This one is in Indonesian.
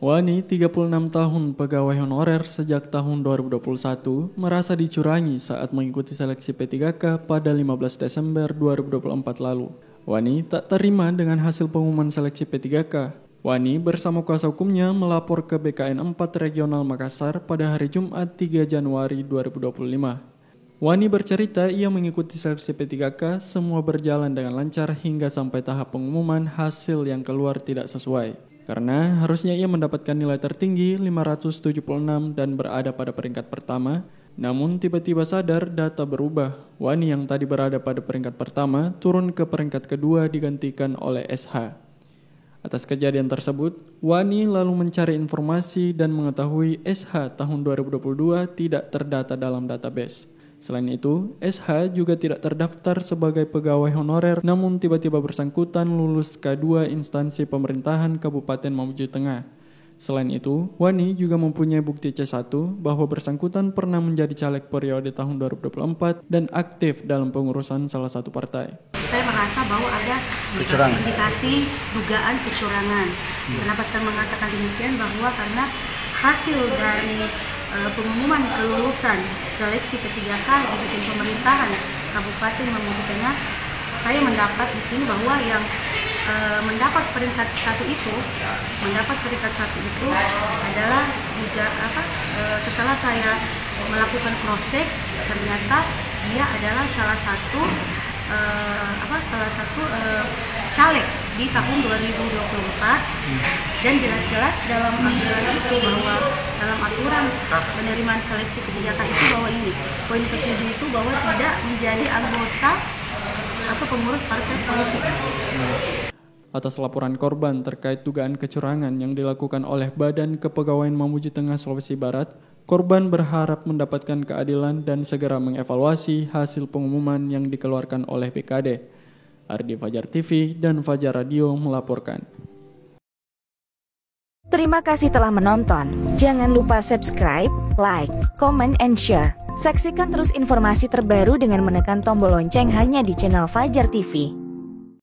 Wani, 36 tahun, pegawai honorer sejak tahun 2021, merasa dicurangi saat mengikuti seleksi P3K pada 15 Desember 2024 lalu. Wani tak terima dengan hasil pengumuman seleksi P3K. Wani bersama kuasa hukumnya melapor ke BKN 4 Regional Makassar pada hari Jumat 3 Januari 2025. Wani bercerita ia mengikuti seleksi P3K, semua berjalan dengan lancar hingga sampai tahap pengumuman hasil yang keluar tidak sesuai. Karena harusnya ia mendapatkan nilai tertinggi 576 dan berada pada peringkat pertama, namun tiba-tiba sadar data berubah. Wani yang tadi berada pada peringkat pertama turun ke peringkat kedua digantikan oleh SH. Atas kejadian tersebut, Wani lalu mencari informasi dan mengetahui SH tahun 2022 tidak terdata dalam database. Selain itu, SH juga tidak terdaftar sebagai pegawai honorer, namun tiba-tiba bersangkutan lulus K2 instansi pemerintahan Kabupaten Mamuju Tengah. Selain itu, Wani juga mempunyai bukti C1 bahwa bersangkutan pernah menjadi caleg periode tahun 2024 dan aktif dalam pengurusan salah satu partai. Saya merasa bahwa ada indikasi dugaan kecurangan. Kenapa saya mengatakan demikian? Bahwa karena hasil dari pengumuman kelulusan seleksi P3K di Bidang Pemerintahan Kabupaten Mamuju Tengah, saya mendapat di sini bahwa yang mendapat peringkat satu itu adalah juga setelah saya melakukan cross check, ternyata dia adalah salah satu caleg di tahun 2024 dan jelas-jelas dalam aturan itu bahwa dalam aturan penerimaan seleksi P3K itu bahwa ini poin ke-7 itu bahwa tidak menjadi anggota atau pengurus partai politik. Atas laporan korban terkait dugaan kecurangan yang dilakukan oleh Badan Kepegawaian Mamuju Tengah Sulawesi Barat, korban berharap mendapatkan keadilan dan segera mengevaluasi hasil pengumuman yang dikeluarkan oleh BKD. Ardi Fajar TV dan Fajar Radio melaporkan. Terima kasih telah menonton. Jangan lupa subscribe, like, comment, and share. Saksikan terus informasi terbaru dengan menekan tombol lonceng hanya di channel Fajar TV.